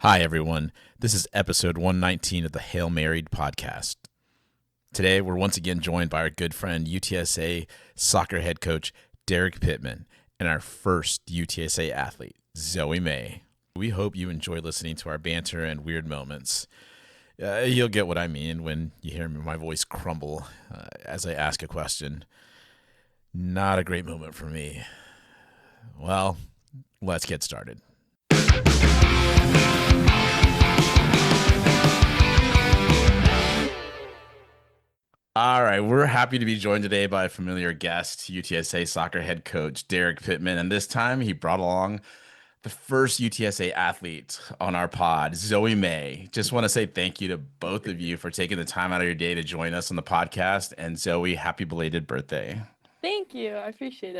Hi, everyone. This is episode 119 of the Hail Married podcast. Today, we're once again joined by our good friend, UTSA Soccer head coach Derek Pittman, and our first UTSA athlete, Zoe May. We hope you enjoy listening to our banter and weird moments. You'll get what I mean when you hear my voice crumble as I ask a question. Not a great moment for me. Well, let's get started. All right, we're happy to be joined today by a familiar guest, UTSA Soccer head coach Derek Pittman, and this time he brought along the first UTSA athlete on our pod, Zoe May. Just want to say thank you to both of you for taking the time out of your day to join us on the podcast, and Zoe, happy belated birthday. Thank you. I appreciate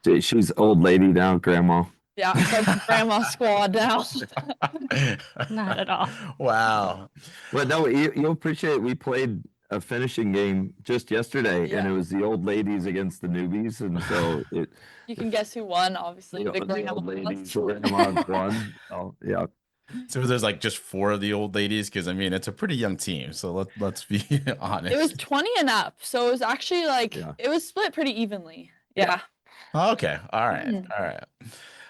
it. She's old lady now, grandma. Yeah, it's like grandma squad now. Not at all. Wow. Well, no, you'll appreciate it. We played a finishing game just yesterday, and it was the old ladies against the newbies, and so You can guess who won, obviously. the, The the old grandma ladies, won. grandmas won. Oh, yeah. So there's like just four of the old ladies, because I mean it's a pretty young team. So let's be honest. It was 20 and up, so it was actually it was split pretty evenly. Yeah. Okay. All right. Mhm. All right.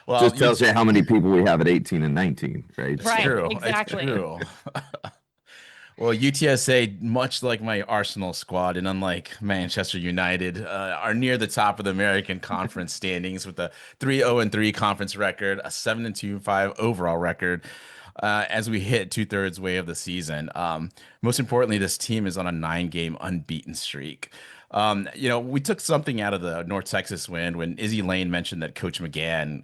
Well, Just tells you how many people we have at 18 and 19, right? It's Right, true. exactly. It's true. Well, UTSA, much like my Arsenal squad, and unlike Manchester United, are near the top of the American Conference standings with a 3-0-3 conference record, a 7-2-5 overall record. As we hit two-thirds way of the season. Most importantly, this team is on a 9-game unbeaten streak. We took something out of the North Texas win when Izzy Lane mentioned that Coach McGann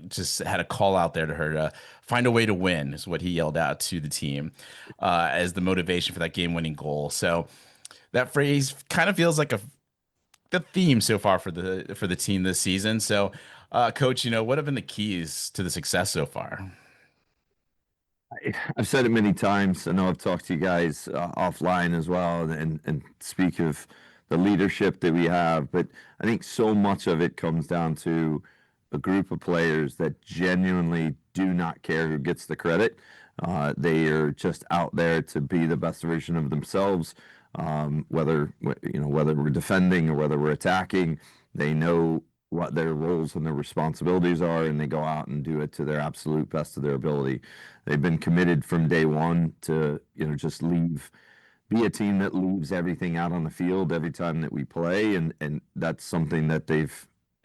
just had a call out there to her to find a way to win, is what he yelled out to the team as the motivation for that game-winning goal. So that phrase kind of feels like the theme so far for the team this season. So, Coach, what have been the keys to the success so far? I've said it many times. I know I've talked to you guys offline as well, and speak of the leadership that we have. But I think so much of it comes down to a group of players that genuinely do not care who gets the credit. They are just out there to be the best version of themselves. Whether we're defending or whether we're attacking, they know what their roles and their responsibilities are, and they go out and do it to their absolute best of their ability. They've been committed from day one to, just be a team that leaves everything out on the field every time that we play. And that's something that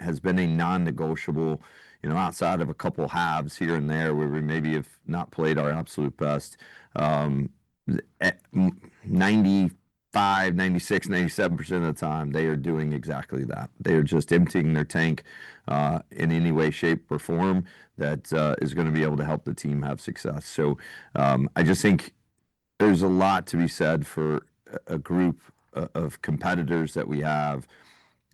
has been a non-negotiable, outside of a couple halves here and there where we maybe have not played our absolute best. 95, 96, 97% of the time, they are doing exactly that. They are just emptying their tank in any way, shape, or form that is going to be able to help the team have success. So I just think there's a lot to be said for a group of competitors that we have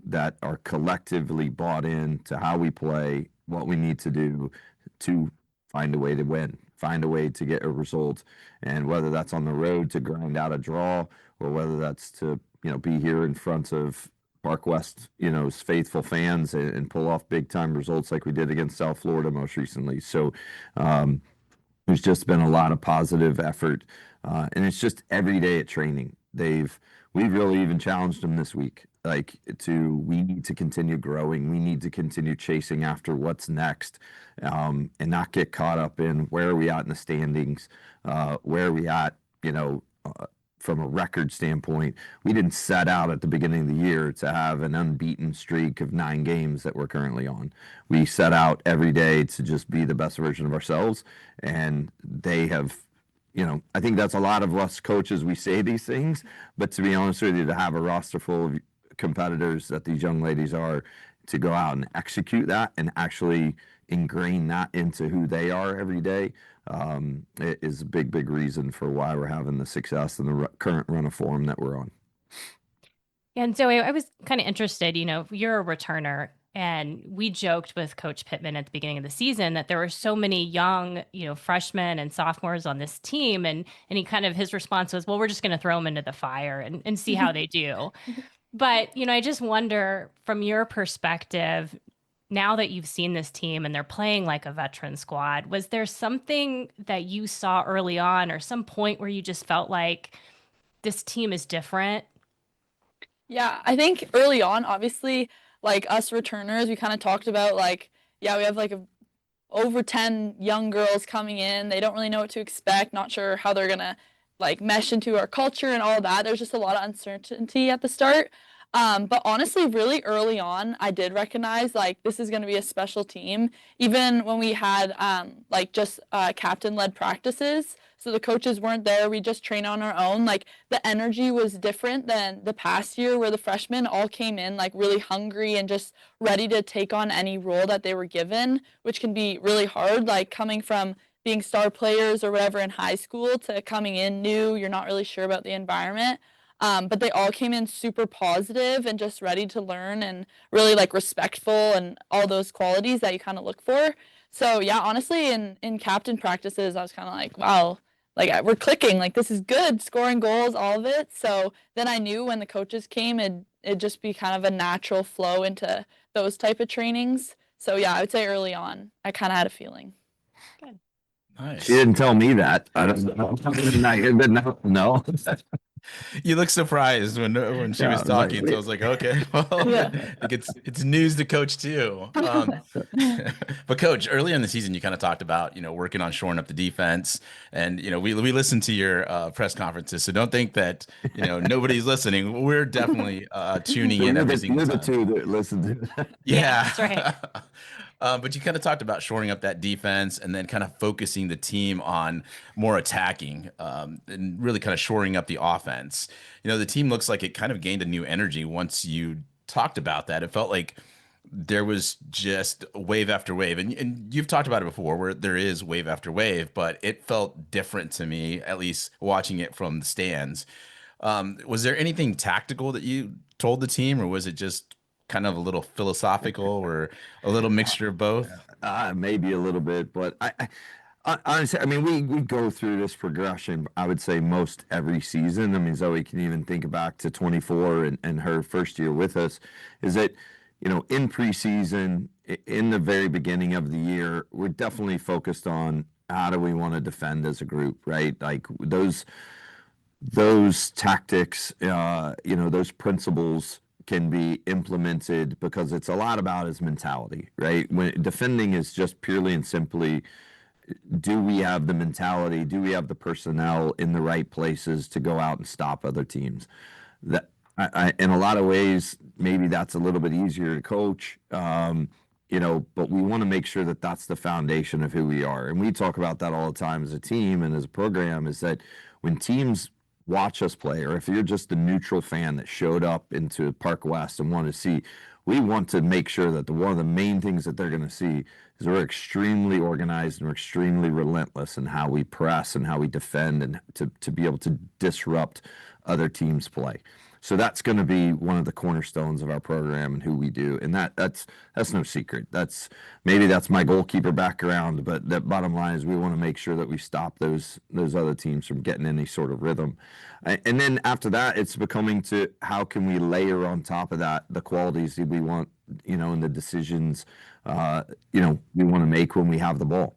that are collectively bought in to how we play, what we need to do to find a way to win, find a way to get a result. And whether that's on the road to grind out a draw, or whether that's to, be here in front of Park West, faithful fans and pull off big time results like we did against South Florida most recently. So there's just been a lot of positive effort, and it's just every day at training. We've really even challenged them this week, we need to continue growing. We need to continue chasing after what's next, and not get caught up in where are we at in the standings, where are we at, from a record standpoint. We didn't set out at the beginning of the year to have an unbeaten streak of 9 games that we're currently on. We set out every day to just be the best version of ourselves, and they have, I think that's a lot of us coaches. We say these things, but to be honest with you, to have a roster full of competitors that these young ladies are, to go out and execute that and actually ingrain that into who they are every day, it is a big reason for why we're having the success and the current run of form that we're on. And Zoe, I was kind of interested, you're a returner, and we joked with Coach Pittman at the beginning of the season that there were so many young, freshmen and sophomores on this team. And his response was, well, we're just going to throw them into the fire and see how they do. But, I just wonder from your perspective, now that you've seen this team and they're playing like a veteran squad, was there something that you saw early on or some point where you just felt like this team is different? Yeah, I think early on, obviously, like us returners, we kind of talked about like, yeah, we have like over 10 young girls coming in. They don't really know what to expect, not sure how they're gonna like mesh into our culture and all that. There's just a lot of uncertainty at the start. But honestly, really early on, I did recognize like this is going to be a special team. Even when we had like just captain-led practices, so the coaches weren't there. We just train on our own. Like the energy was different than the past year, where the freshmen all came in like really hungry and just ready to take on any role that they were given, which can be really hard. Like coming from being star players or whatever in high school to coming in new, you're not really sure about the environment. But they all came in super positive and just ready to learn and really like respectful and all those qualities that you kind of look for. So yeah, honestly, in captain practices, I was kind of like, wow, like we're clicking, like this is good, scoring goals, all of it. So then I knew when the coaches came, it'd just be kind of a natural flow into those type of trainings. So yeah, I would say early on, I kind of had a feeling. Good. Nice. She didn't tell me that. I don't know. But no. You look surprised when she Yeah, was I was like, talking. So I was like, okay, well, Yeah. like it's news to coach too. But coach, earlier in the season, you kind of talked about, working on shoring up the defense, and we listened to your press conferences. So don't think that nobody's listening. We're definitely tuning So in you're every the, single you're the time. two that listen to that. Yeah, Yeah. that's right. But you kind of talked about shoring up that defense and then kind of focusing the team on more attacking, and really kind of shoring up the offense. The team looks like it kind of gained a new energy once you talked about that. It felt like there was just wave after wave. And you've talked about it before where there is wave after wave, but it felt different to me, at least watching it from the stands. Was there anything tactical that you told the team, or was it just kind of a little philosophical or a little mixture of both? Maybe a little bit, but honestly, I mean, we go through this progression, I would say most every season. I mean, Zoe can even think back to 24 and her first year with us, is that, in preseason, in the very beginning of the year, we're definitely focused on how do we want to defend as a group, right? Like those tactics, those principles can be implemented because it's a lot about his mentality, right? When defending is just purely and simply, do we have the mentality? Do we have the personnel in the right places to go out and stop other teams? That in a lot of ways, maybe that's a little bit easier to coach. But we want to make sure that that's the foundation of who we are. And we talk about that all the time as a team and as a program, is that when teams watch us play, or if you're just a neutral fan that showed up into Park West and want to see, we want to make sure that one of the main things that they're going to see is we're extremely organized and we're extremely relentless in how we press and how we defend, and to be able to disrupt other teams' play. So that's going to be one of the cornerstones of our program and who we do. And that's no secret. That's my goalkeeper background, but the bottom line is we want to make sure that we stop those other teams from getting any sort of rhythm. And then after that, it's becoming to how can we layer on top of that the qualities that we want, and the decisions, we want to make when we have the ball.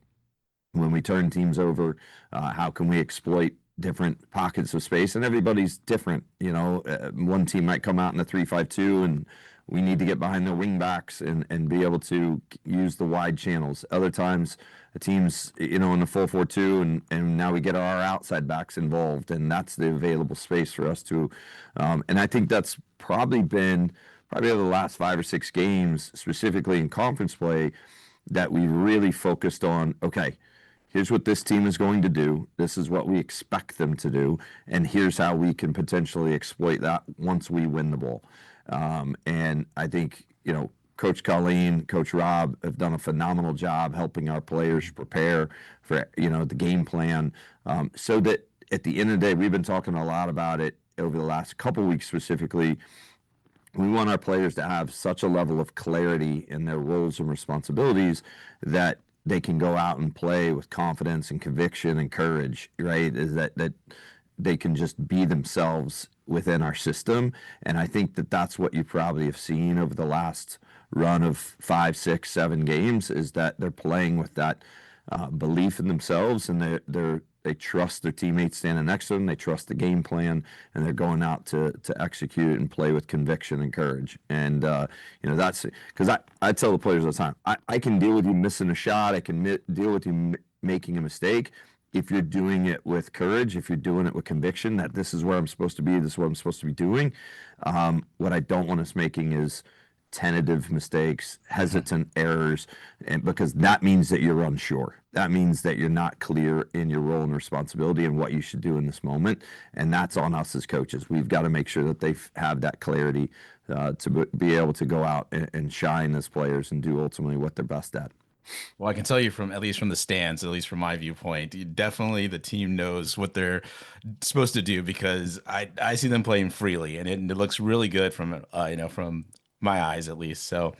When we turn teams over, how can we exploit different pockets of space? And everybody's different. One team might come out in a 3-5-2, and we need to get behind their wing backs and be able to use the wide channels. Other times, a team's in the 4-4-2, and now we get our outside backs involved, and that's the available space for us to. And I think that's probably over the last 5 or 6 games, specifically in conference play, that we really focused on. Okay, here's what this team is going to do. This is what we expect them to do. And here's how we can potentially exploit that once we win the ball. And I think, Coach Colleen, Coach Rob have done a phenomenal job helping our players prepare for, the game plan. So that at the end of the day, we've been talking a lot about it over the last couple of weeks specifically. We want our players to have such a level of clarity in their roles and responsibilities that they can go out and play with confidence and conviction and courage, right? Is that they can just be themselves within our system. And I think that that's what you probably have seen over the last run of 5, 6, 7 games is that they're playing with that belief in themselves, and they trust their teammates standing next to them. They trust the game plan, and they're going out to execute and play with conviction and courage. And that's because I tell the players all the time, I can deal with you missing a shot. I can deal with you making a mistake. If you're doing it with courage, if you're doing it with conviction that this is where I'm supposed to be, this is what I'm supposed to be doing. What I don't want us making is tentative mistakes, hesitant errors, and because that means that you're unsure. That means that you're not clear in your role and responsibility and what you should do in this moment. And that's on us as coaches. We've got to make sure that they have that clarity to be able to go out and shine as players and do ultimately what they're best at. Well, I can tell you from at least from the stands, at least from my viewpoint, definitely the team knows what they're supposed to do because I see them playing freely and it looks really good from from my eyes at least. So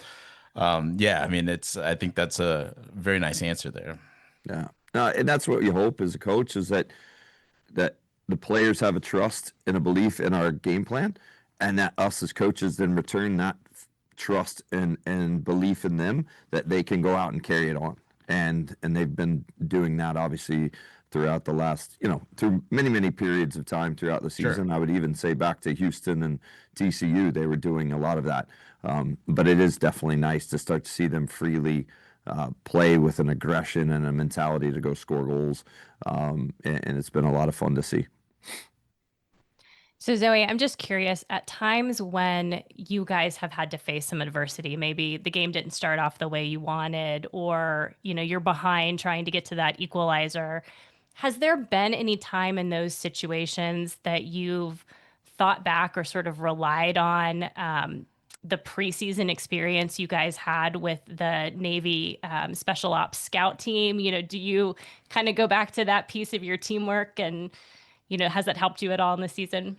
yeah, I mean I think that's a very nice answer there. Yeah. And that's what you hope as a coach is that the players have a trust and a belief in our game plan, and that us as coaches then return that trust and belief in them that they can go out and carry it on. And they've been doing that obviously throughout the last, through many periods of time throughout the season. Sure. I would even say back to Houston and TCU, they were doing a lot of that. But it is definitely nice to start to see them freely play with an aggression and a mentality to go score goals. And it's been a lot of fun to see. So Zoe, I'm just curious, at times when you guys have had to face some adversity, maybe the game didn't start off the way you wanted, or, you're behind trying to get to that equalizer. Has there been any time in those situations that you've thought back or sort of relied on the preseason experience you guys had with the Navy Special Ops Scout team? Do you kind of go back to that piece of your teamwork and, has that helped you at all in the season?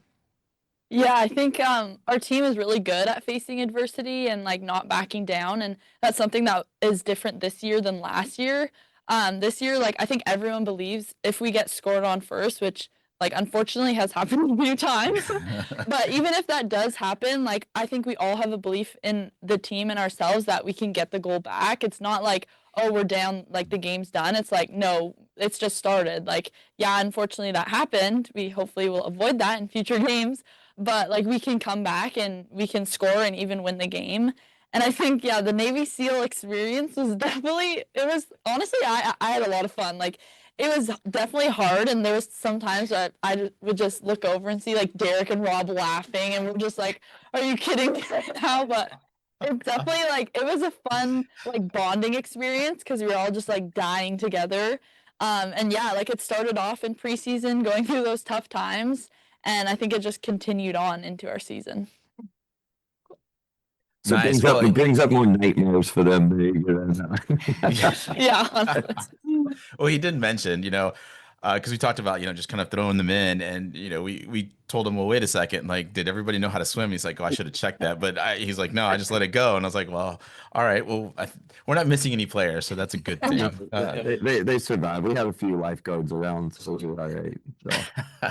Yeah, I think our team is really good at facing adversity and like not backing down, and that's something that is different this year than last year. This year, like I think everyone believes if we get scored on first, which like unfortunately has happened a few times, but even if that does happen, like I think we all have a belief in the team and ourselves that we can get the goal back. It's not like, oh, we're down, like the game's done. It's like, no, it's just started. Like, yeah, unfortunately that happened. We hopefully will avoid that in future games, but like we can come back and we can score and even win the game. And I think, yeah, the Navy SEAL experience was definitely, it was honestly, I had a lot of fun. Like, it was definitely hard, and there was some times that I would just look over and see like Derek and Rob laughing, and we're just like, "Are you kidding me right now?" But it's definitely like it was a fun like bonding experience because we were all just like dying together. And yeah, like it started off in preseason, going through those tough times, and I think it just continued on into our season. So Nice. it brings up more nightmares for them. Yeah, honestly. Well, he did mention, because we talked about, just kind of throwing them in, and we told him, well, wait a second, like, did everybody know how to swim? He's like, oh, I should have checked that, but he's like, no, I just let it go, and I was like, well, all right, well, we're not missing any players, so that's a good thing. They survived. We had a few lifeguards around, so we were all right. So.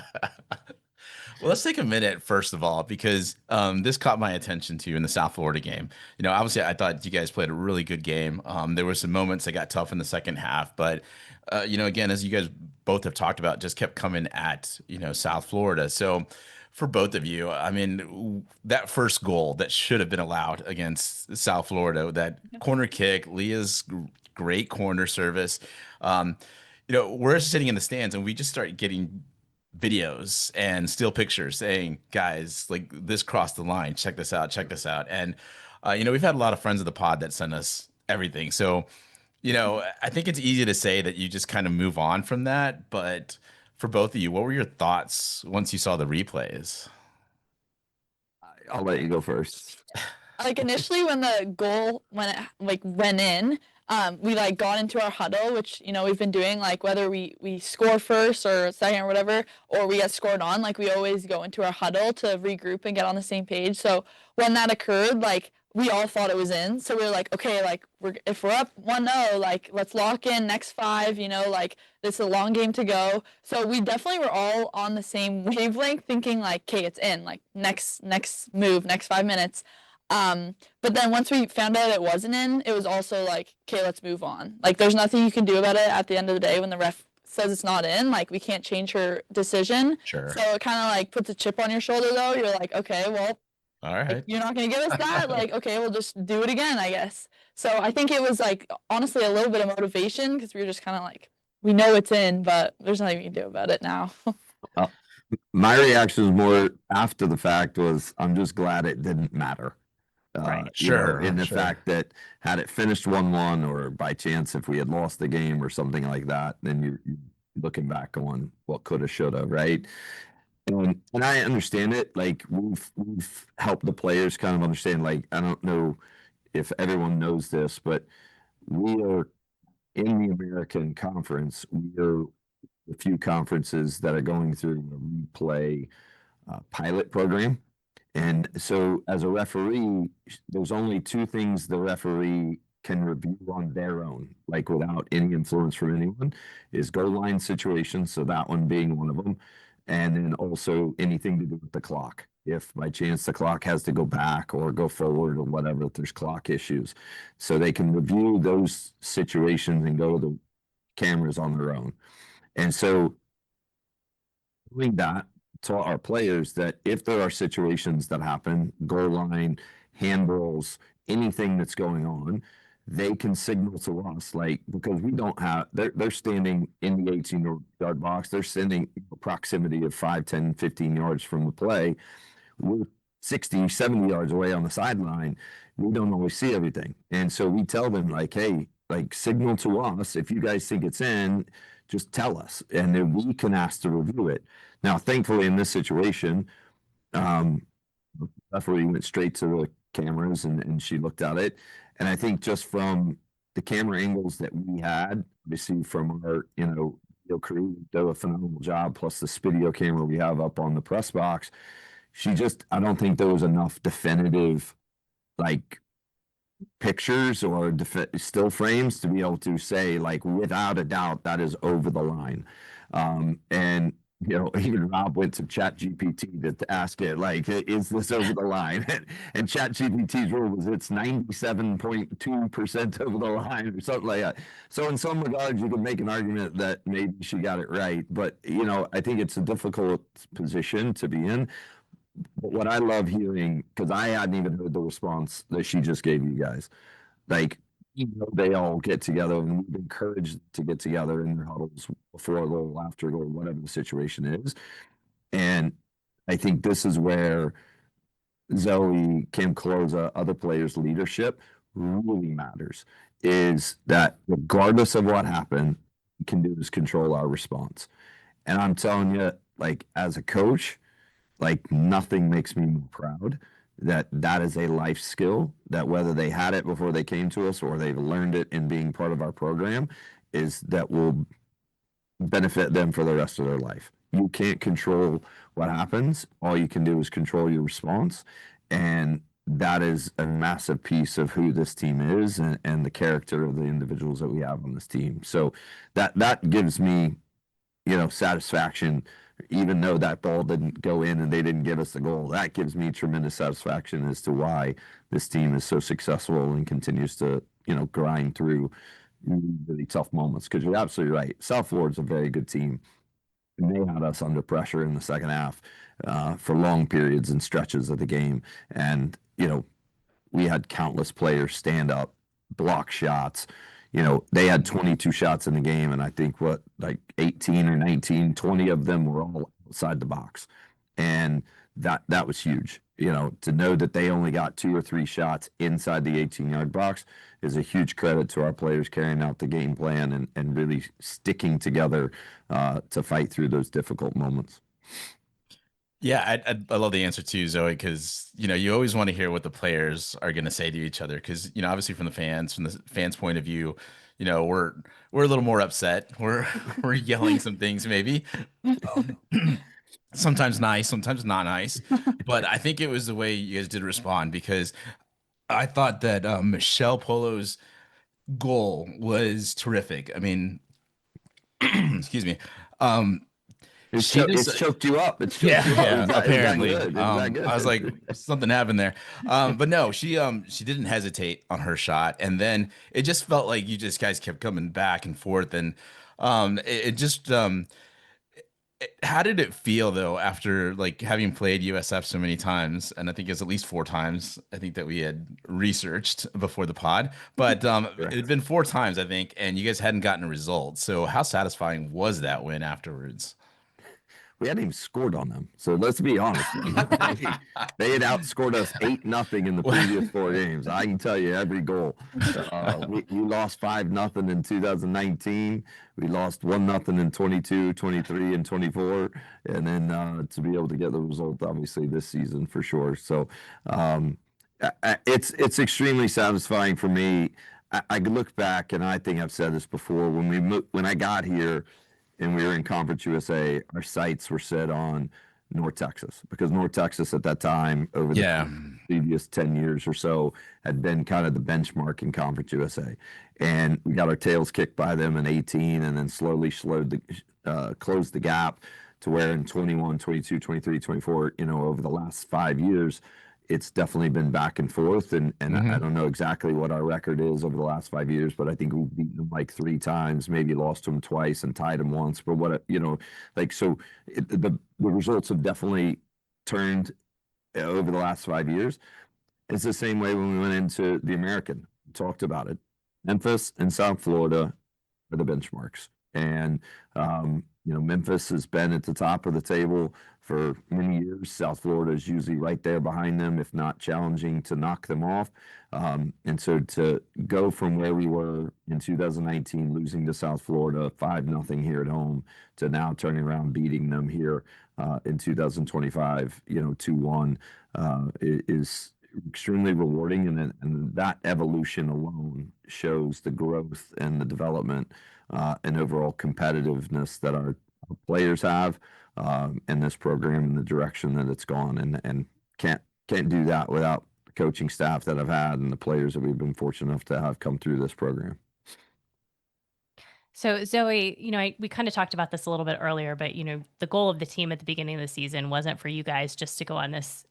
Well, let's take a minute first of all, because this caught my attention too in the South Florida game. Obviously, I thought you guys played a really good game. There were some moments that got tough in the second half, but again, as you guys both have talked about, just kept coming at South Florida. So, for both of you, I mean, that first goal that should have been allowed against South Florida, that corner kick, Leah's great corner service. We're sitting in the stands and we just start getting videos and still pictures saying, guys, like this crossed the line. Check this out. Check this out. And, we've had a lot of friends of the pod that send us everything. So, I think it's easy to say that you just kind of move on from that. But for both of you, what were your thoughts once you saw the replays? I'll let you go first. Like initially when the goal went in, we like got into our huddle, which we've been doing, like whether we score first or second or whatever, or we get scored on, like we always go into our huddle to regroup and get on the same page. So when that occurred, like we all thought it was in, so we were like, okay, like if we're up 1-0, like let's lock in next 5, like this is a long game to go. So we definitely were all on the same wavelength, thinking like, okay, it's in, like next move, next 5 minutes. But then once we found out it wasn't in, it was also like, okay, let's move on. Like there's nothing you can do about it at the end of the day when the ref says it's not in, like we can't change her decision. Sure. So it kind of like puts a chip on your shoulder though. You're like, okay, well, All like right. you're not gonna give us that. Like, okay, we'll just do it again, I guess. So I think it was like honestly a little bit of motivation because we were just kind of like, we know it's in, but there's nothing we can do about it now. Uh, my reaction was more after the fact was I'm just glad it didn't matter. Right. In Sure. the Sure. fact that had it finished 1-1 or by chance if we had lost the game or something like that, then you're looking back on what could have, should have, right? And I understand it. Like we've helped the players kind of understand. Like I don't know if everyone knows this, but we are in the American Conference. We are a few conferences that are going through a replay pilot program. And so, as a referee, there's only two things the referee can review on their own, like without any influence from anyone, is goal line situations. So that one being one of them, and then also anything to do with the clock. If by chance the clock has to go back or go forward or whatever, if there's clock issues, so they can review those situations and go to the cameras on their own. And so doing that taught our players that if there are situations that happen, goal line, handballs, anything that's going on, they can signal to us, like, because we don't have, they're standing in the 18-yard box, they're sending proximity of 5, 10, 15 yards from the play. We're 60, 70 yards away on the sideline. We don't always see everything. And so we tell them, like, hey, like, signal to us. If you guys think it's in, just tell us. And then we can ask to review it. Now, thankfully, in this situation, the referee went straight to the cameras and she looked at it. And I think just from the camera angles that we had, obviously from our, video crew, do a phenomenal job, plus the video camera we have up on the press box. I don't think there was enough definitive, like, pictures or still frames to be able to say, like, without a doubt, that is over the line. And even Rob went to Chat GPT to ask it, like, is this over the line? And Chat GPT's rule was it's 97.2% over the line or something like that. So in some regards, you could make an argument that maybe she got it right. But, I think it's a difficult position to be in. But what I love hearing, because I hadn't even heard the response that she just gave you guys, like, they all get together and we've encouraged to get together in their huddles before a goal, after a goal, whatever the situation is. And I think this is where Zoe, Kim Cloza, other players' leadership really matters. Is that regardless of what happened, we can do is control our response. And I'm telling you, like, as a coach, like, nothing makes me more proud that that is a life skill that whether they had it before they came to us or they've learned it in being part of our program, is that will benefit them for the rest of their life. You can't control what happens. All you can do is control your response. And that is a massive piece of who this team is and the character of the individuals that we have on this team. So that gives me, satisfaction, even though that ball didn't go in and they didn't give us the goal. That gives me tremendous satisfaction as to why this team is so successful and continues to, grind through really, really tough moments. Because you're absolutely right. South Florida's a very good team. And they had us under pressure in the second half for long periods and stretches of the game. And, we had countless players stand up, block shots. They had 22 shots in the game, and I think like 18 or 19, 20 of them were all outside the box. And that was huge. To know that they only got 2 or 3 shots inside the 18-yard box is a huge credit to our players carrying out the game plan and really sticking together to fight through those difficult moments. Yeah, I love the answer too, Zoe, because you always want to hear what the players are going to say to each other, because obviously from the fans' point of view, we're a little more upset. We're yelling some things maybe, um, sometimes nice, sometimes not nice, but I think it was the way you guys did respond, because I thought that Michelle Polo's goal was terrific. I mean, excuse me. Um, she just It's choked you up. It's choked yeah, you up. yeah, Is that apparently. good? Is that I was like, good? something happened there. But no, she didn't hesitate on her shot. And then it just felt like you just guys kept coming back and forth. And it just how did it feel though after like having played USF so many times? And I think it's at least 4 times, I think that we had researched before the pod. But it had Correct. been 4 times, I think, and you guys hadn't gotten a result. So how satisfying was that win afterwards? We hadn't even scored on them. So let's be honest. They had outscored us 8-0 in the previous 4 games. I can tell you every goal. We lost 5-0 in 2019. We lost 1-0 in 22, 23, and 24. And then to be able to get the result, obviously, this season for sure. So it's extremely satisfying for me. I look back, and I think I've said this before, when I got here, and we were in Conference USA, our sights were set on North Texas because North Texas at that time, over the Yeah. previous 10 years or so, had been kind of the benchmark in Conference USA. And we got our tails kicked by them in 18 and then slowly closed the gap to where in 21, 22, 23, 24, over the last 5 years, it's definitely been back and forth. And I don't know exactly what our record is over the last 5 years, but I think we've beaten them like 3 times, maybe lost to them twice and tied them once. But the results have definitely turned over the last 5 years. It's the same way when we went into the American. We talked about it. Memphis and South Florida are the benchmarks. And Memphis has been at the top of the table for many years. South Florida is usually right there behind them, if not challenging to knock them off. And so to go from where we were in 2019, losing to South Florida 5-0 here at home, to now turning around, beating them here in 2025, 2-1, is extremely rewarding. And that evolution alone shows the growth and the development and overall competitiveness that our players have in this program and the direction that it's gone. And can't do that without the coaching staff that I've had and the players that we've been fortunate enough to have come through this program. So Zoe, we kind of talked about this a little bit earlier, but the goal of the team at the beginning of the season wasn't for you guys just to go on this,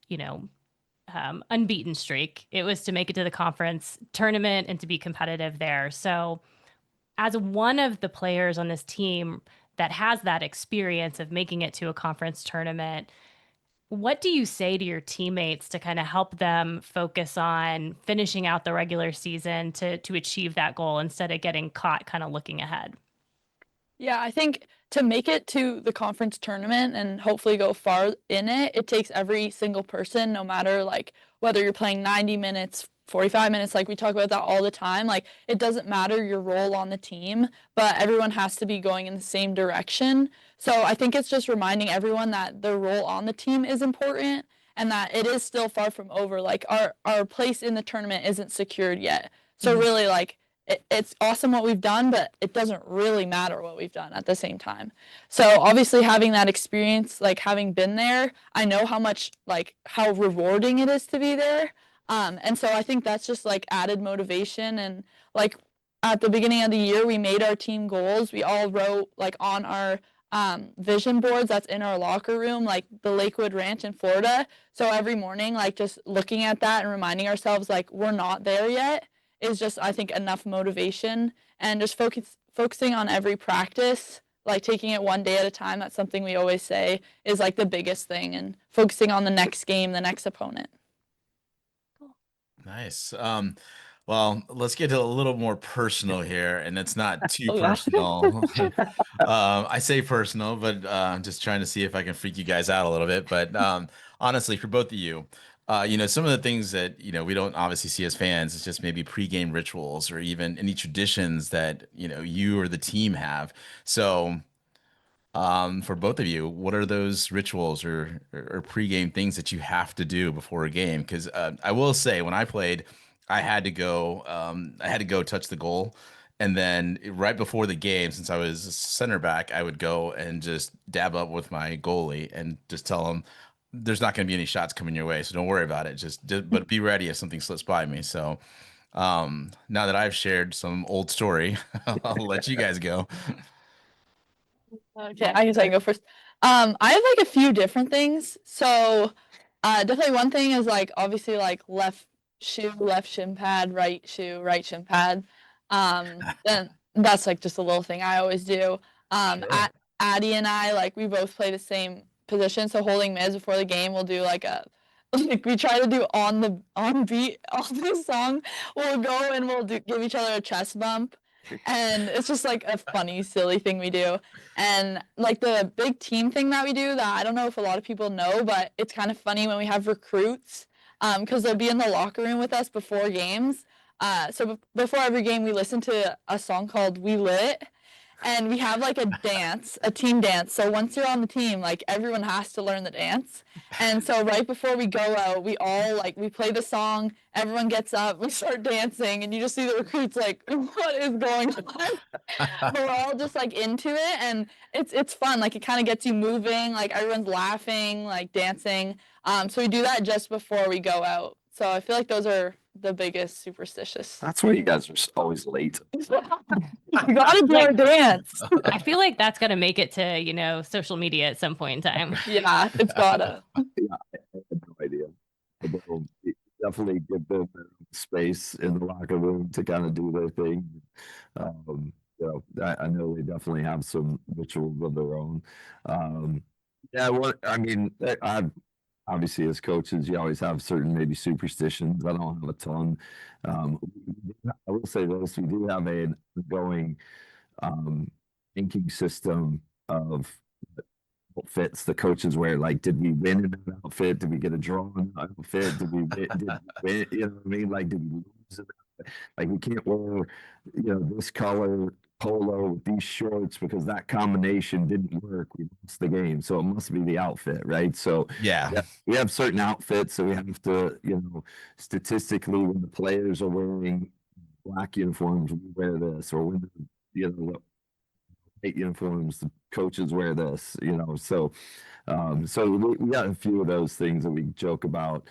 unbeaten streak. It was to make it to the conference tournament and to be competitive there. So as one of the players on this team that has that experience of making it to a conference tournament, what do you say to your teammates to kind of help them focus on finishing out the regular season to achieve that goal instead of getting caught kind of looking ahead? Yeah, I think to make it to the conference tournament and hopefully go far in it, it takes every single person, no matter like whether you're playing 90 minutes, 45 minutes, like we talk about that all the time. Like it doesn't matter your role on the team, but everyone has to be going in the same direction. So I think it's just reminding everyone that their role on the team is important and that it is still far from over. Like our place in the tournament isn't secured yet. So really like it's awesome what we've done, but it doesn't really matter what we've done at the same time. So obviously having that experience, like having been there, I know how much, like how rewarding it is to be there. And so I think that's just like added motivation. And like at the beginning of the year, we made our team goals. We all wrote like on our vision boards that's in our locker room, like the Lakewood Ranch in Florida. So every morning, like just looking at that and reminding ourselves like we're not there yet is just, I think, enough motivation. And just focusing on every practice, like taking it one day at a time. That's something we always say is like the biggest thing, and focusing on the next game, the next opponent. Nice. Well, let's get a little more personal here, and it's not too Oh gosh. personal. I say personal, but I'm just trying to see if I can freak you guys out a little bit. But honestly, for both of you, some of the things that we don't obviously see as fans is just maybe pregame rituals or even any traditions that you or the team have. So. For both of you, what are those rituals or pregame things that you have to do before a game? Because I will say, when I played, I had to go touch the goal, and then right before the game, since I was a center back, I would go and just dab up with my goalie and just tell him, "There's not going to be any shots coming your way, so don't worry about it. But be ready if something slips by me." So now that I've shared some old story, I'll let you guys go. Okay, I guess I can go first. I have like a few different things. So, definitely one thing is like obviously like left shoe, left shin pad, right shoe, right shin pad. Then that's like just a little thing I always do. Sure. Addie and I like we both play the same position, so holding mids before the game, we'll do like a like we try to do on beat on the song. We'll go and we'll give each other a chest bump, and it's just like a funny, silly thing we do. And like the big team thing that we do that I don't know if a lot of people know, but it's kind of funny when we have recruits, because they'll be in the locker room with us before games. So before every game, we listen to a song called "We Lit," and we have like a dance, a team dance. So once you're on the team, like everyone has to learn the dance. And so right before we go out, we all like we play the song, everyone gets up, we start dancing, and you just see the recruits like, what is going on? But we're all just like into it, and it's fun. Like it kind of gets you moving, like everyone's laughing, like dancing. So we do that just before we go out. So I feel like those are the biggest superstitious. That's why you guys are always late. You gotta do our dance. I feel like that's gonna make it to, social media at some point in time. Yeah, it's gotta. Yeah, I had no idea. Although definitely give them space in the locker room to kind of do their thing. I know they definitely have some rituals of their own. Yeah, what I mean, I've obviously as coaches, you always have certain maybe superstitions. I don't have a ton. Um, I will say this: we do have an ongoing thinking system of outfits the coaches wear. Like, did we win in an outfit? Did we get a draw in an outfit? Did we win? Did we win? You know what I mean? Like, did we lose? Like, we can't wear, this color polo with these shorts because that combination didn't work. We lost the game. So it must be the outfit, right? So Yeah. we have certain outfits that we have to, statistically, when the players are wearing black uniforms, we wear this, or when white uniforms, the coaches wear this, so we got a few of those things that we joke about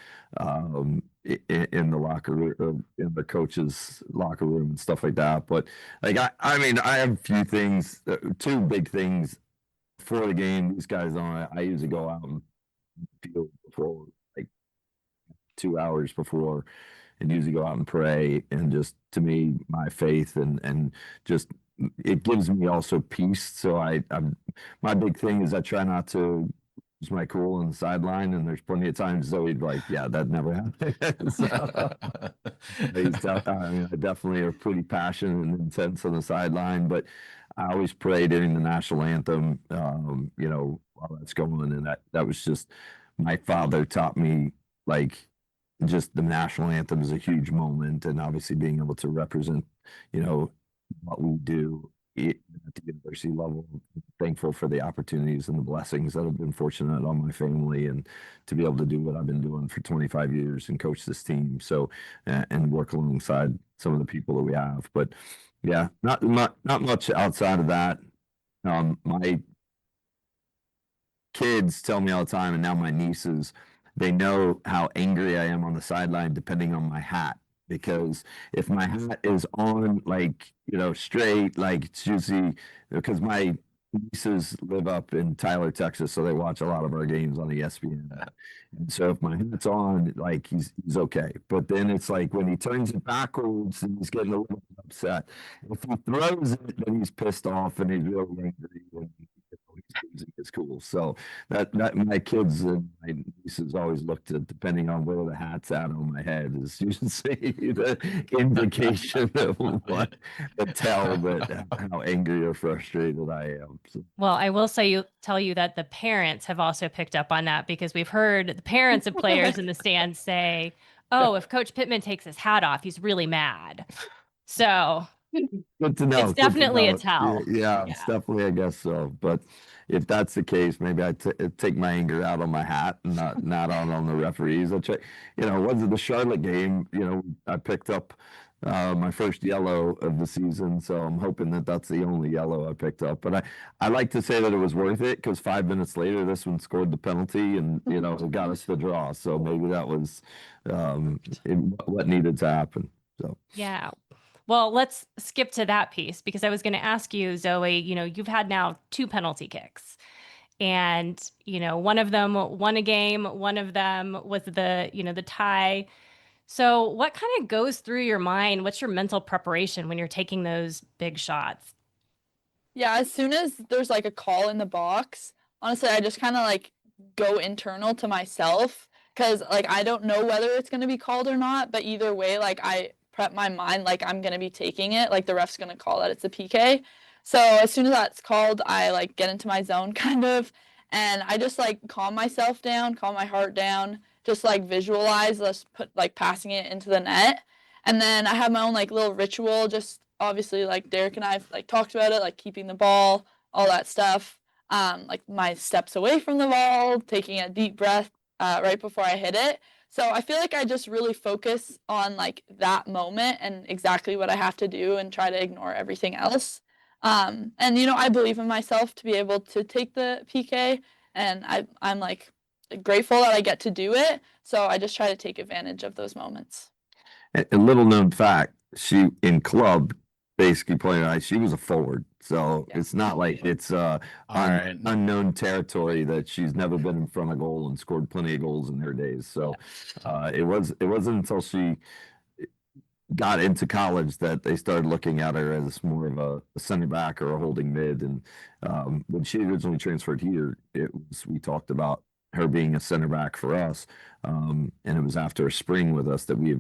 in the locker room, in the coaches' locker room and stuff like that. But like, I mean, I have a few things, two big things before the game. These guys on, I usually go out and field before, like 2 hours before, and usually go out and pray. And just to me, my faith and just it gives me also peace. So I'm my big thing is I try not to lose my cool on the sideline. And there's plenty of times Zoe'd like, yeah, that never happened. So, I mean, I definitely are pretty passionate and intense on the sideline, but I always pray during the national anthem, while that's going. And that was just my father taught me, like, just the national anthem is a huge moment, and obviously being able to represent, what we do at the university level. Thankful for the opportunities and the blessings that have been fortunate on my family, and to be able to do what I've been doing for 25 years and coach this team. So, and work alongside some of the people that we have. But yeah, not much outside of that. My kids tell me all the time, and now my nieces, they know how angry I am on the sideline depending on my hat. Because if my hat is on, like, straight, like, it's usually because my nieces live up in Tyler, Texas, so they watch a lot of our games on ESPN. And so if my hat's on, like, he's okay. But then it's like when he turns it backwards and he's getting a little upset. If he throws it, then he's pissed off and he's really angry and he's losing his cool. So that my kids and my nieces always look to, depending on where the hat's at on my head, is usually the indication of what the tell that how angry or frustrated I am. So. Well, I will tell you that the parents have also picked up on that, because we've heard the parents of players in the stands say, "Oh, if Coach Pittman takes his hat off, he's really mad." So Good to know. it's definitely a tell. Yeah, it's definitely, I guess so. But if that's the case, maybe I take my anger out on my hat and not on the referees. I'll check. Was it the Charlotte game? I picked up my first yellow of the season, so I'm hoping that that's the only yellow I picked up. But I like to say that it was worth it, because 5 minutes later, this one scored the penalty, and it got us the draw. So maybe that was what needed to happen. So Yeah. Well, let's skip to that piece because I was going to ask you, Zoe, you've had now 2 penalty kicks. And, one of them won a game, one of them was the tie. So what kind of goes through your mind? What's your mental preparation when you're taking those big shots? Yeah, as soon as there's like a call in the box, honestly, I just kind of like go internal to myself because like I don't know whether it's going to be called or not, but either way, like I prep my mind like I'm going to be taking it, like the ref's going to call that it's a PK. So as soon as that's called, I like get into my zone kind of, and I just like calm myself down, calm my heart down, just like visualize us put like passing it into the net. And then I have my own like little ritual, just obviously like Derek and I've like talked about it, like keeping the ball, all that stuff. Like my steps away from the ball, taking a deep breath right before I hit it. So I feel like I just really focus on like that moment and exactly what I have to do and try to ignore everything else. And I believe in myself to be able to take the PK, and I'm like grateful that I get to do it. So I just try to take advantage of those moments. A little known fact, she in club, basically playing ice, she was a forward. So Yeah. it's not like it's All right. unknown territory that she's never been in front of goal and scored plenty of goals in her days. So it wasn't until she got into college that they started looking at her as more of a center back or a holding mid. And when she originally transferred here, we talked about her being a center back for us. And it was after a spring with us that we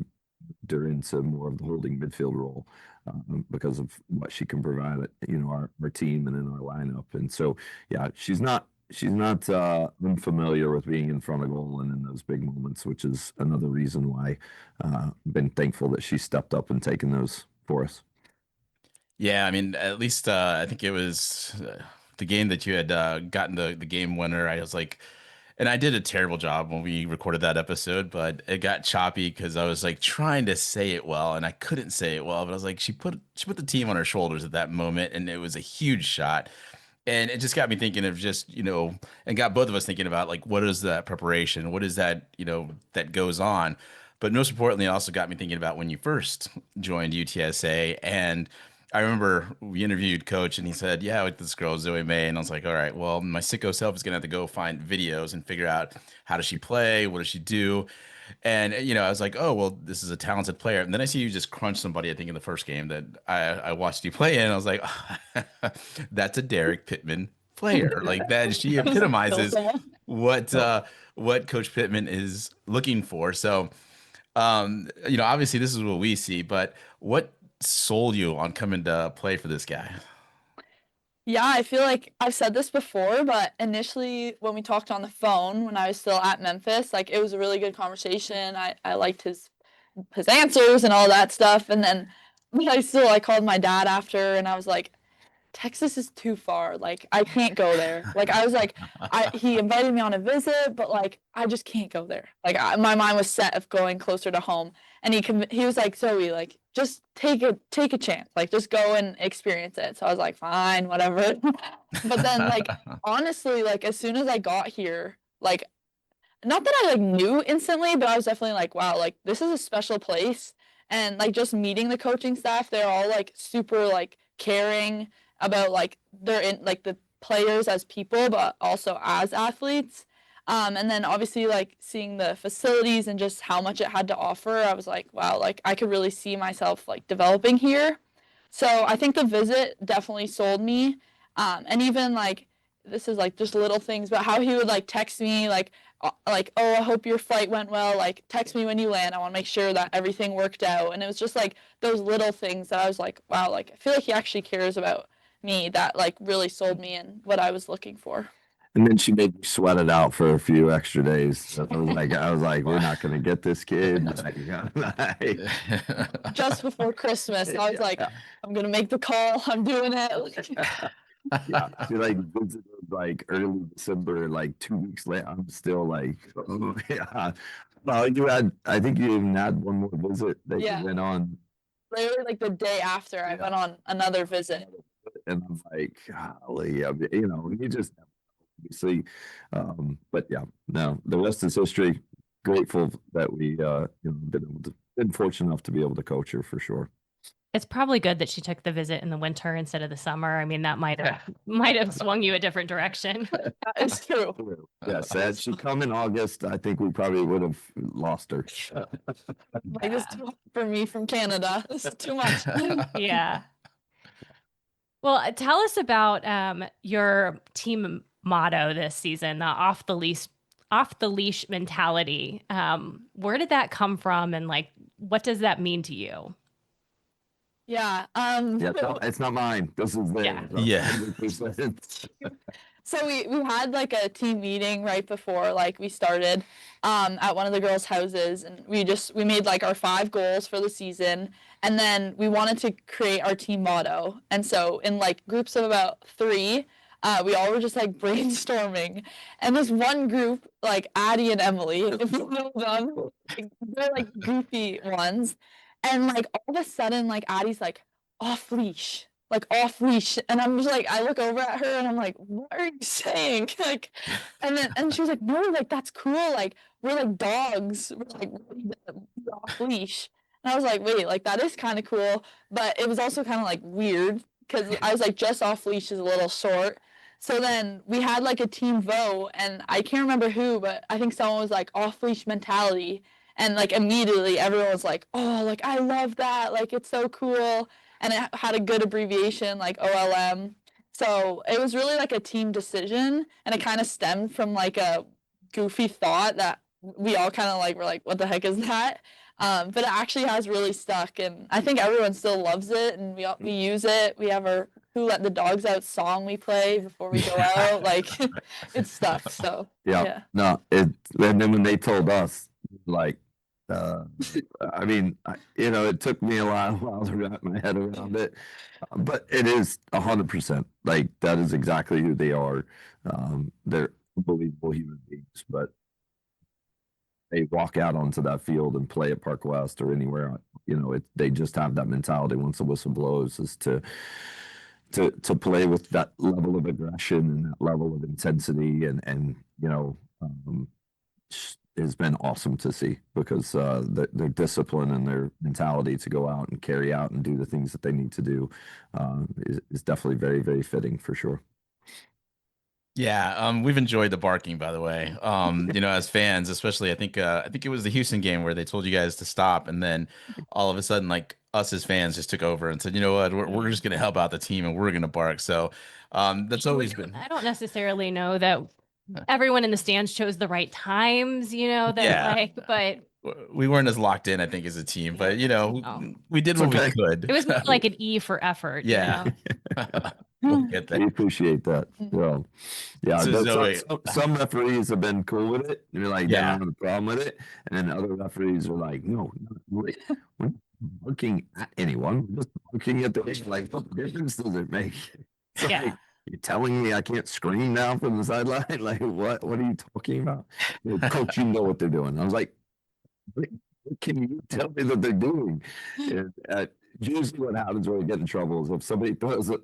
her into more of the holding midfield role because of what she can provide, our team and in our lineup. And so, yeah, she's not unfamiliar with being in front of goal and in those big moments, which is another reason why I've been thankful that she stepped up and taken those for us. Yeah, I mean, at least I think it was the game that you had gotten the game winner. I was like, and I did a terrible job when we recorded that episode, but it got choppy because I was like trying to say it well and I couldn't say it well. But I was like, she put the team on her shoulders at that moment, and it was a huge shot. And it just got me thinking of just, and got both of us thinking about like, what is that preparation? What is that, that goes on? But most importantly, it also got me thinking about when you first joined UTSA. And I remember we interviewed Coach and he said, yeah, with this girl, Zoe May. And I was like, all right, well, my sicko self is going to have to go find videos and figure out how does she play? What does she do? And I was like, oh well, this is a talented player. And then I see you just crunch somebody, I think, in the first game that I watched you play in. I was like, that's a Derek Pittman player. Like that, she I was like, kill epitomizes someone. what Oh, what Coach Pittman is looking for. So, obviously this is what we see, but what sold you on coming to play for this guy? Yeah, I feel like I've said this before, but initially when we talked on the phone when I was still at Memphis, like it was a really good conversation. I liked his answers and all that stuff. And then but I called my dad after and I was like, Texas is too far. Like I can't go there. Like I was like, he invited me on a visit, but like I just can't go there. Like my mind was set of going closer to home, and he was like, Zoe, like just take a chance, like just go and experience it. So I was like, fine, whatever. But then like honestly, like as soon as I got here, like not that I like knew instantly, but I was definitely like, wow, like this is a special place. And like just meeting the coaching staff, they're all like super like caring about like they're in like the players as people, but also as athletes. And then obviously like seeing the facilities and just how much it had to offer, I was like, wow, like I could really see myself like developing here. So I think the visit definitely sold me. And even like this is like just little things, but how he would like text me like, oh, I hope your flight went well. Like text me when you land. I want to make sure that everything worked out. And it was just like those little things that I was like, wow, like I feel like he actually cares about me, that like really sold me in what I was looking for. and then she made me sweat it out for a few extra days. So I was like, we're not going to get this kid. Just before Christmas, I was like, Yeah. I'm gonna make the call. I'm doing it. Yeah, she like visited like early December, like 2 weeks later. I'm still like, oh, yeah. Well, I think you even had one more visit that you Yeah, went on, literally like the day after I yeah, went on another visit. and I'm like, golly, you just obviously, but yeah, no, the rest is history. Grateful that we, been fortunate enough to be able to coach her for sure. It's probably good that she took the visit in the winter instead of the summer. I mean, that might have swung you a different direction. That is true. Yes, had she come in August, I think we probably would have lost her. Like this is too hard for me from Canada. This is too much. Yeah. Well, tell us about your team motto this season, the off the leash mentality. Where did that come from, and like, what does that mean to you? Yeah. Yeah, it's not mine. This is theirs. Yeah. 100%. So we had like a team meeting right before like we started at one of the girls' houses, and we made like our 5 goals for the season, and then we wanted to create our team motto. And so in like groups of about 3, we all were just like brainstorming, and this one group, like Addie and Emily, if you know them, like, they're like goofy ones, and like all of a sudden like Addie's like off leash, and I'm just like, I look over at her and I'm like, what are you saying? Like, and she was like, no, like that's cool, like we're like dogs, we're like off leash. And I was like, wait, like that is kind of cool, but it was also kind of like weird because I was like, just off leash is a little short. So then we had like a team vote, and I can't remember who, but I think someone was like off leash mentality, and like immediately everyone was like, oh, like I love that, like it's so cool, and it had a good abbreviation like OLM. So it was really like a team decision, and it kind of stemmed from like a goofy thought that we all kind of like were like, what the heck is that? But it actually has really stuck, and I think everyone still loves it, and we use it. We have our "Who Let the Dogs Out" song we play before we go out. Like it's stuck. So Yeah, no, and then when they told us, like, uh, I mean, it took me a while to wrap my head around it, but it is 100%. Like that is exactly who they are. They're unbelievable human beings, but they walk out onto that field and play at Park West or anywhere, they just have that mentality once the whistle blows is to play with that level of aggression and that level of intensity and has been awesome to see because their discipline and their mentality to go out and carry out and do the things that they need to do is definitely very, very fitting for sure. Yeah, we've enjoyed the barking, by the way. As fans, especially, I think it was the Houston game where they told you guys to stop, and then all of a sudden, like us as fans just took over and said, you know what, we're just gonna help out the team and we're gonna bark. So, that's always been. I don't necessarily know that everyone in the stands chose the right times, but We weren't as locked in, I think, as a team, but we did what we could. It was more like an E for effort. Yeah. We'll get We there. appreciate that. Yeah, So Zoe, some referees have been cool with it. They're like, they Yeah. don't have a problem with it. And then other referees are like, no, we're not looking at anyone. We're just looking at the like, what difference does it make? It's Yeah. like, you're telling me I can't scream now from the sideline? Like, what are you talking about? Coach, you know what they're doing. I was like, what can you tell me that they're doing? And, usually what happens when we get in trouble is if somebody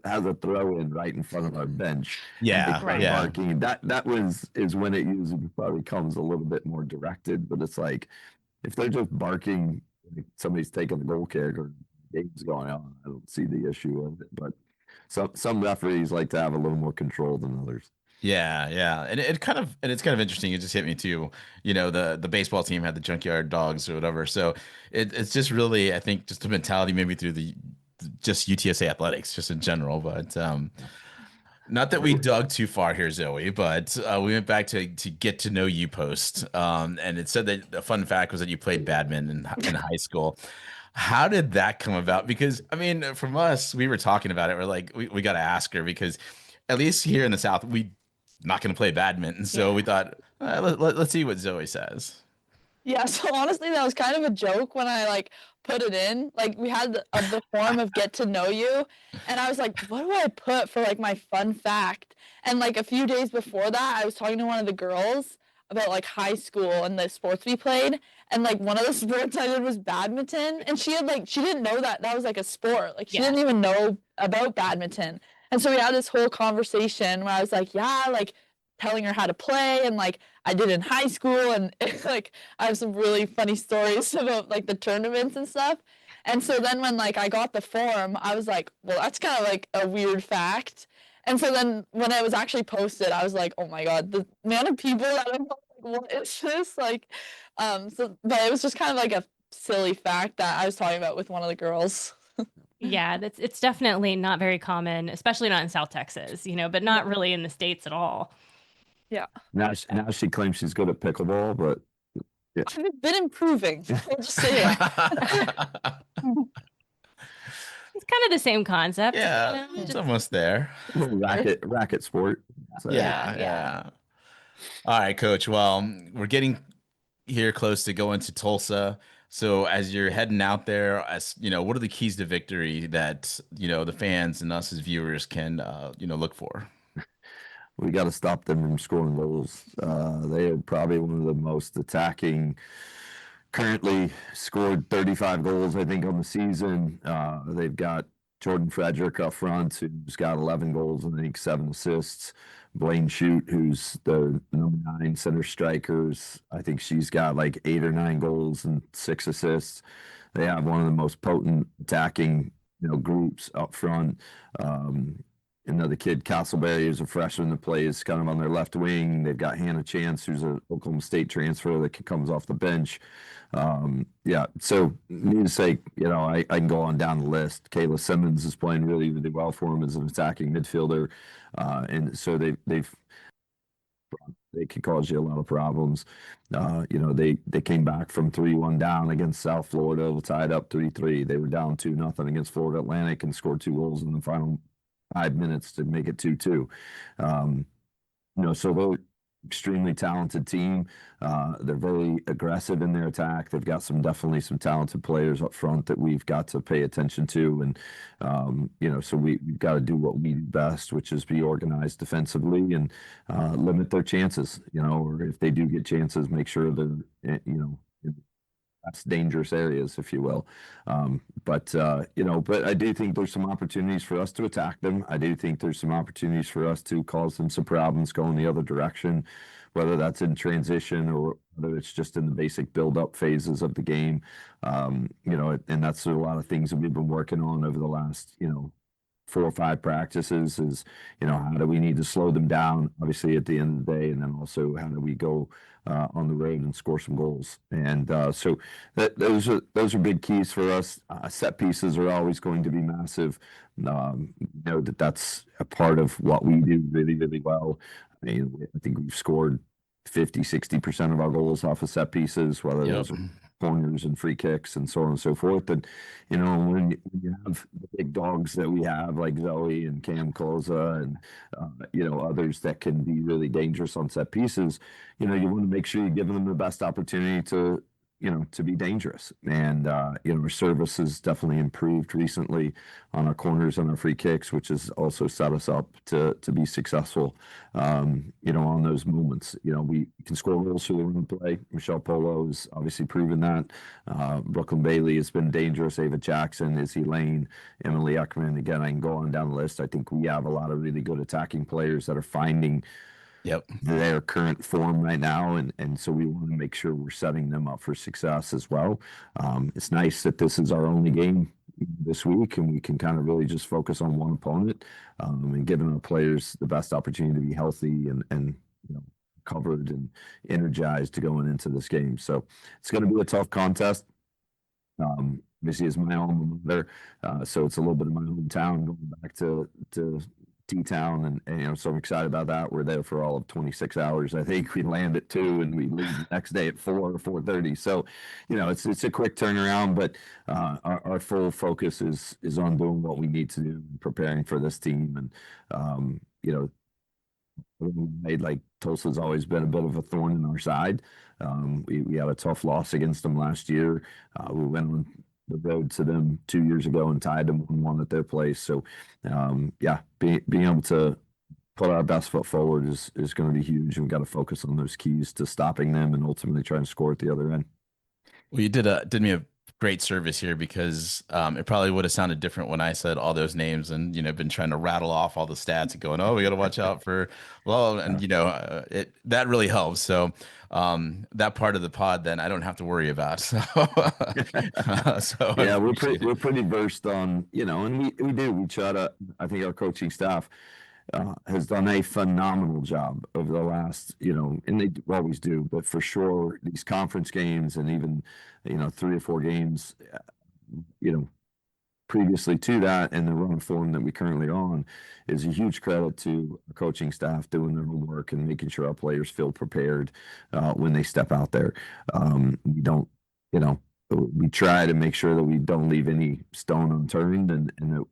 has a throw in right in front of our bench. Yeah, and they start barking. That is when it usually probably comes a little bit more directed. But it's like if they're just barking, like somebody's taking a goal kick or game's going on, I don't see the issue of it. But some referees like to have a little more control than others. Yeah. And it's kind of interesting. It just hit me too. The baseball team had the junkyard dogs or whatever. So it's just really, I think, just the mentality maybe through just UTSA athletics, just in general. But not that we dug too far here, Zoe, but we went back to get to know you post. And it said that the fun fact was that you played badminton in high school. How did that come about? Because I mean, from us, we were talking about it. We're like, we got to ask her because at least here in the South, we not going to play badminton. So we thought, let's see what Zoe says. Yeah, so honestly, that was kind of a joke when I like put it in. Like we had the form of get to know you, and I was like, what do I put for like my fun fact? And like a few days before that, I was talking to one of the girls about like high school and the sports we played, and like one of the sports I did was badminton, and she didn't know that was like a sport. Like she didn't even know about badminton. And so we had this whole conversation where I was like, yeah, like telling her how to play, and like I did in high school, and like I have some really funny stories about like the tournaments and stuff. And so then when like I got the form, I was like, well, that's kind of like a weird fact. And so then when it was actually posted, I was like, oh my God, the amount of people that are like, what is this? Like, but it was just kind of like a silly fact that I was talking about with one of the girls. Yeah, it's definitely not very common, especially not in South Texas, but not really in the States at all. Yeah. Now she claims she's good at pickleball, but I've been improving. I'll just say that. It's kind of the same concept. Yeah, it's just almost there. racket sport. So, Yeah, yeah. All right, coach. Well, we're getting here close to going to Tulsa. So as you're heading out there, as what are the keys to victory that, the fans and us as viewers can, look for? we got to stop them from scoring goals. They are probably one of the most attacking. Currently scored 35 goals, I think, on the season. They've got Jordan Frederick up front, who's got 11 goals and I think 7 assists. Blaine Shute, who's the number 9 center strikers. I think she's got like 8 or 9 goals and 6 assists. They have one of the most potent attacking, groups up front. Another kid, Castleberry, who's a freshman that plays kind of on their left wing. They've got Hannah Chance, who's an Oklahoma State transfer that comes off the bench. Yeah, so need to say, I can go on down the list. Kayla Simmons is playing really, really well for him as an attacking midfielder. And so they can cause you a lot of problems. They came back from 3-1 down against South Florida, tied up 3-3. They were down 2-0 against Florida Atlantic and scored 2 goals in the final 5 minutes to make it 2-2. So they're extremely talented team. They're very aggressive in their attack. They've got definitely some talented players up front that we've got to pay attention to. And, so we've got to do what we do best, which is be organized defensively and limit their chances, or if they do get chances, make sure they're, in less dangerous areas, if you will. But I do think there's some opportunities for us to attack them. I do think there's some opportunities for us to cause them some problems going the other direction, whether that's in transition or whether it's just in the basic build-up phases of the game. And that's a lot of things that we've been working on over the last, 4 or 5 practices is, how do we need to slow them down, obviously, at the end of the day, and then also how do we go on the road and score some goals. And so those are big keys for us. Set pieces are always going to be massive. That's a part of what we do really, really well. I mean, I think we've scored 50-60% of our goals off of set pieces, whether those are corners and free kicks and so on and so forth. And, when you have the big dogs that we have, like Zoe and Cam Koza and, others that can be really dangerous on set pieces, you want to make sure you're giving them the best opportunity to be dangerous. And, our service has definitely improved recently on our corners and our free kicks, which has also set us up to be successful, on those moments. We can score goals through the run play. Michelle Polo has obviously proven that. Brooklyn Bailey has been dangerous. Ava Jackson, Izzy Lane, Emily Eckman. Again, I can go on down the list. I think we have a lot of really good attacking players that are finding their current form right now, and so we want to make sure we're setting them up for success as well. It's nice that this is our only game this week, and we can kind of really just focus on one opponent, and giving our players the best opportunity to be healthy and covered and energized to going into this game. So it's going to be a tough contest. Obviously, is my alma mater, so it's a little bit of my hometown going back to T-Town, and so I'm excited about that. We're there for all of 26 hours. I think we land at 2 and we leave the next day at 4 or 4:30. So, it's a quick turnaround, but our full focus is on doing what we need to do, preparing for this team, and like Tulsa's always been a bit of a thorn in our side. We had a tough loss against them last year. We went on the road to them 2 years ago and tied them 1-1 at their place. So, being able to put our best foot forward is going to be huge. And we've got to focus on those keys to stopping them and ultimately trying to score at the other end. Well, you did me a great service here because it probably would have sounded different when I said all those names and been trying to rattle off all the stats and going, oh, we got to watch out for well, and it that really helps. So that part of the pod then I don't have to worry about. So so I Yeah, appreciate it. we're pretty versed on, and we try to. I think our coaching staff has done a phenomenal job over the last, and they always do, but for sure these conference games and even, 3 or 4 games, you know, previously to that and the run form that we currently on is a huge credit to our coaching staff doing their homework and making sure our players feel prepared when they step out there. We don't, you know, we try to make sure that we don't leave any stone unturned and that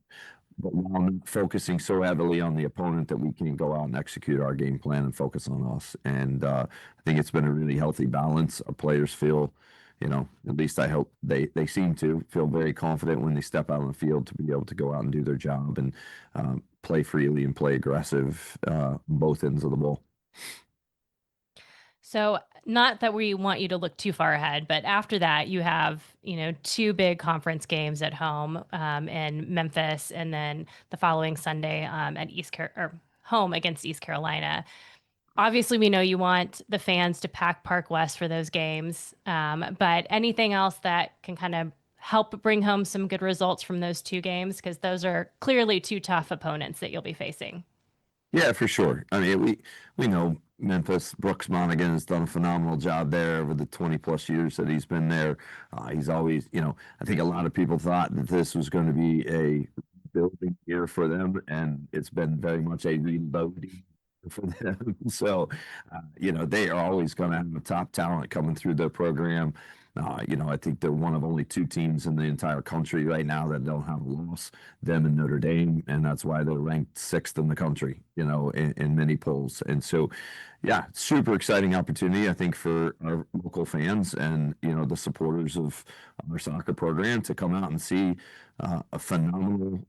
but while not focusing so heavily on the opponent that we can go out and execute our game plan and focus on us. And I think it's been a really healthy balance. Our players feel, at least I hope they seem to feel very confident when they step out on the field to be able to go out and do their job and play freely and play aggressive both ends of the ball. So, not that we want you to look too far ahead, but after that, you have, 2 big conference games at home in Memphis, and then the following Sunday at or home against East Carolina. Obviously, we know you want the fans to pack Park West for those games, but anything else that can kind of help bring home some good results from those 2 games? Because those are clearly 2 tough opponents that you'll be facing. Yeah, for sure. I mean, we know Memphis. Brooks Monaghan has done a phenomenal job there over the 20 plus years that he's been there. He's always, I think a lot of people thought that this was going to be a building year for them, and it's been very much a reloading for them. So, they are always going to have a top talent coming through their program. I think they're one of only 2 teams in the entire country right now that don't have a loss, them and Notre Dame, and that's why they're ranked 6th in the country, in many polls. And so, yeah, super exciting opportunity, I think, for our local fans and, the supporters of our soccer program to come out and see a phenomenal,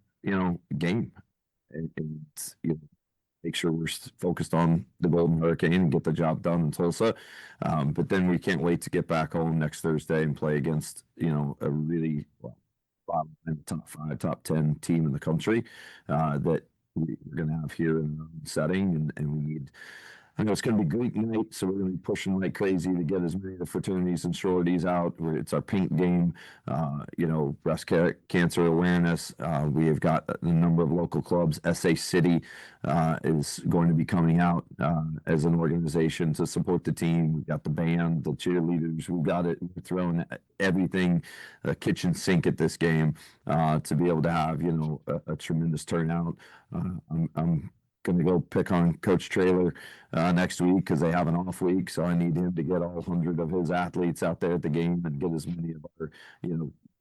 game. And make sure we're focused on the Golden Hurricane and get the job done in Tulsa. But then we can't wait to get back home next Thursday and play against, a really top 5, top 10 team in the country that we're going to have here in the setting. And we need, I know it's going to be Greek night, so we're going to be pushing like crazy to get as many of the fraternities and sororities out. It's our pink game, breast cancer awareness. We have got a number of local clubs. SA City is going to be coming out as an organization to support the team. We've got the band, the cheerleaders. We've got it. We're throwing everything, kitchen sink at this game to be able to have, a tremendous turnout. I'm going to go pick on Coach Traylor next week because they have an off week. So I need him to get all 100 of his athletes out there at the game and get as many of our,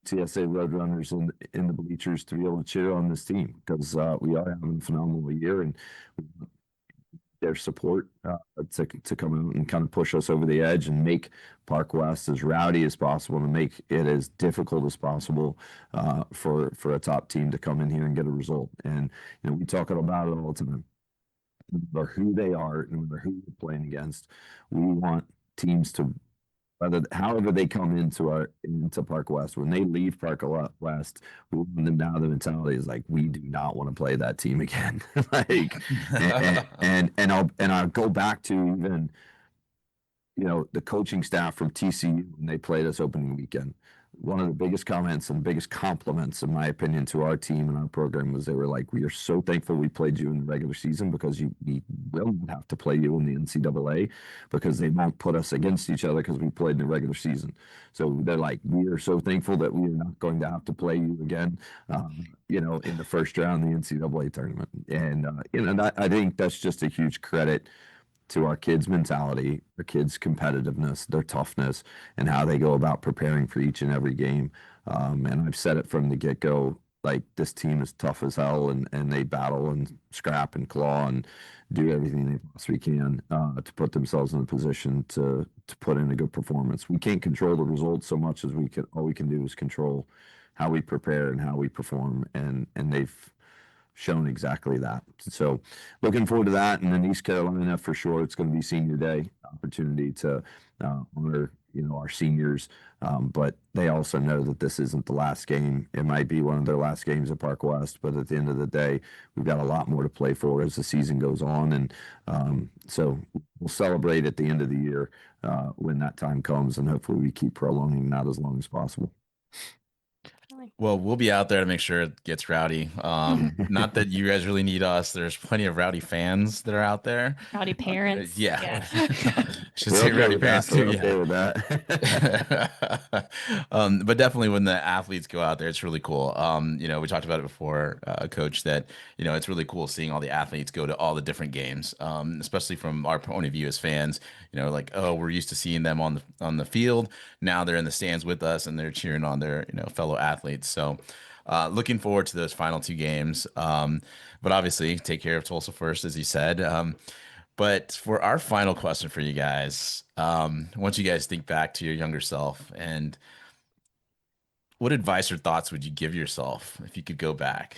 TSA Roadrunners in the bleachers to be able to cheer on this team because we are having a phenomenal year and their support to come out and kind of push us over the edge and make Park West as rowdy as possible and make it as difficult as possible for a top team to come in here and get a result. And we talk about it all the time. No matter who they are, no matter who we're playing against, we want teams to however they come into Park West, when they leave Park West, we want them to have the mentality is like we do not want to play that team again. And I'll go back to even the coaching staff from TCU when they played us opening weekend. One of the biggest comments and biggest compliments, in my opinion, to our team and our program was they were like, "We are so thankful we played you in the regular season because we will not have to play you in the NCAA because they won't put us against each other because we played in the regular season." So they're like, "We are so thankful that we are not going to have to play you again, in the first round of the NCAA tournament." And I think that's just a huge credit to our kids' mentality, our kids' competitiveness, their toughness, and how they go about preparing for each and every game. And I've said it from the get-go, like this team is tough as hell, and they battle and scrap and claw and do everything they possibly can to put themselves in a position to put in a good performance. We can't control the results so much as we can. All we can do is control how we prepare and how we perform, and they've shown exactly that. So looking forward to that. And then East Carolina, for sure, it's going to be senior day opportunity to honor our seniors. But they also know that this isn't the last game. It might be one of their last games at Park West, but at the end of the day, we've got a lot more to play for as the season goes on. And so we'll celebrate at the end of the year when that time comes, and hopefully we keep prolonging that as long as possible. Well, we'll be out there to make sure it gets rowdy. Not that you guys really need us. There's plenty of rowdy fans that are out there. Rowdy parents. Yeah. Should We're say okay rowdy with parents that. too. We're Yeah. okay with that. But definitely when the athletes go out there, it's really cool. We talked about it before, Coach, that it's really cool seeing all the athletes go to all the different games, especially from our point of view as fans. Like, oh, we're used to seeing them on the field. Now they're in the stands with us and they're cheering on their fellow athletes. So looking forward to those final two games. But obviously, take care of Tulsa first, as you said. But for our final question for you guys, once you guys think back to your younger self, and what advice or thoughts would you give yourself if you could go back?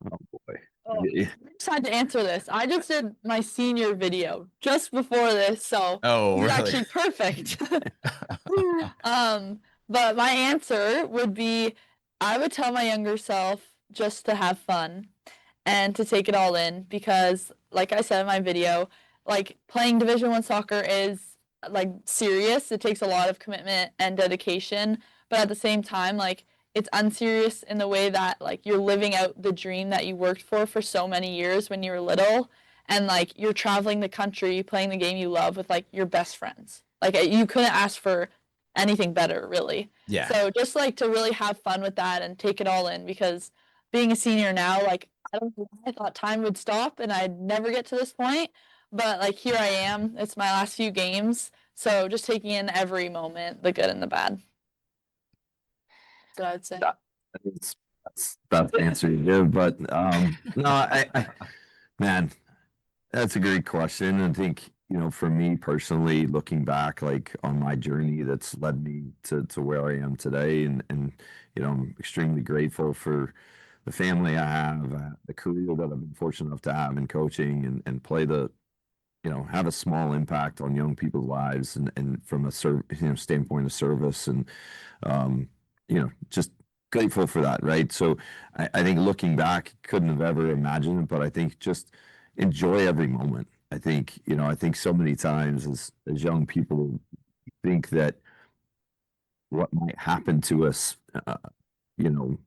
Oh boy. Oh, Yeah. I'm excited to answer this. I just did my senior video just before this, so Oh, it's really? actually perfect. But my answer would be I would tell my younger self just to have fun and to take it all in because like I said in my video, like playing Division 1 soccer is like serious. It takes a lot of commitment and dedication, but at the same time, like it's unserious in the way that like you're living out the dream that you worked for so many years when you were little and like you're traveling the country playing the game you love with like your best friends. Like you couldn't ask for anything better, really. Yeah. So just like to really have fun with that and take it all in because being a senior now, like I don't know why I thought time would stop and I'd never get to this point, but like here I am. It's my last few games, so just taking in every moment, the good and the bad. That's what I'd say. That's the answer you give, but no, man, that's a great question. I think, for me personally, looking back like on my journey that's led me to where I am today, and I'm extremely grateful for the family I have, the career that I've been fortunate enough to have in coaching and play have a small impact on young people's lives and from a standpoint of service and just grateful for that, right? So I think looking back, couldn't have ever imagined it, but I think just enjoy every moment. I think so many times as young people think that what might happen to us, you know,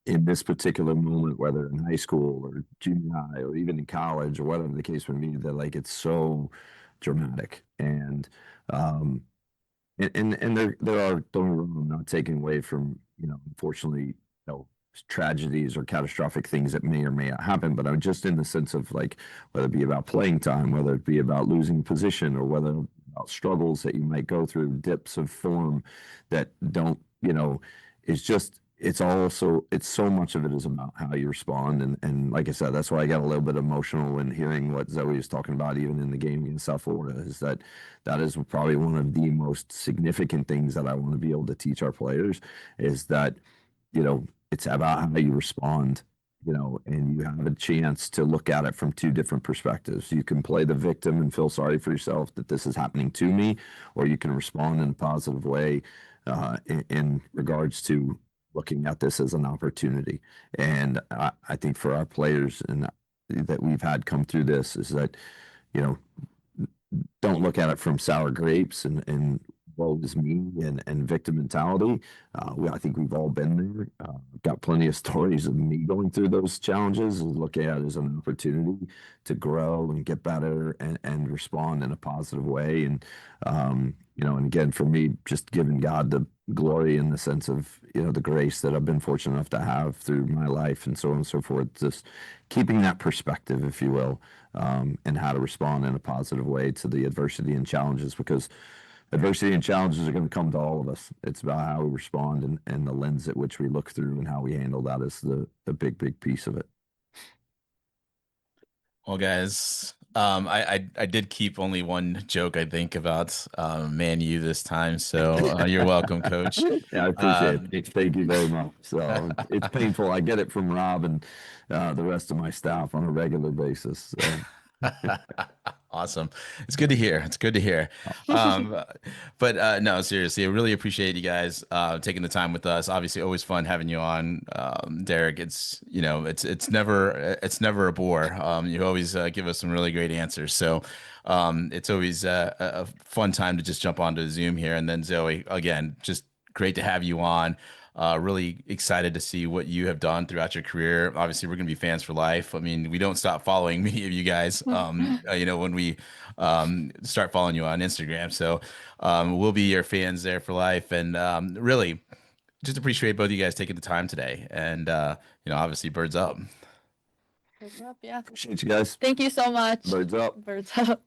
in this particular moment, whether in high school or junior high or even in college or whatever the case may be, that like it's so dramatic um and there are, don't get me wrong, I'm not taking away from, unfortunately, tragedies or catastrophic things that may or may not happen, but I'm just in the sense of like, whether it be about playing time, whether it be about losing position, or whether about struggles that you might go through, dips of form that don't, it's just, it's so much of it is about how you respond. And like I said, that's why I got a little bit emotional when hearing what Zoe was talking about, even in the game against South Florida, is that is probably one of the most significant things that I want to be able to teach our players is that, it's about how you respond, and you have a chance to look at it from two different perspectives. You can play the victim and feel sorry for yourself that this is happening to me, or you can respond in a positive way in regards to looking at this as an opportunity. And I think for our players and that we've had come through this is that, don't look at it from sour grapes and woe is me and victim mentality. I think we've all been there. Got plenty of stories of me going through those challenges and looking at it as an opportunity to grow and get better and respond in a positive way. And again, for me, just giving God the glory in the sense of, the grace that I've been fortunate enough to have through my life and so on and so forth. Just keeping that perspective, if you will, and how to respond in a positive way to the adversity and challenges, because adversity and challenges are going to come to all of us. It's about how we respond and the lens at which we look through and how we handle that is the big piece of it. Well, guys, I did keep only one joke, I think, about Man U this time. So you're welcome, Coach. Yeah, I appreciate it. Thank you very much. So it's painful. I get it from Rob and the rest of my staff on a regular basis. So. Awesome. It's good to hear. It's good to hear. Um, but no, seriously, I really appreciate you guys taking the time with us. Obviously, always fun having you on, Derek. It's never a bore. You always give us some really great answers. So it's always a fun time to just jump onto Zoom here. And then Zoe, again, just great to have you on. Really excited to see what you have done throughout your career. Obviously, we're going to be fans for life. I mean, we don't stop following many of you guys, when we start following you on Instagram. So we'll be your fans there for life. And really just appreciate both of you guys taking the time today. And, obviously, birds up. Birds up, yeah. Appreciate you guys. Thank you so much. Birds up. Birds up.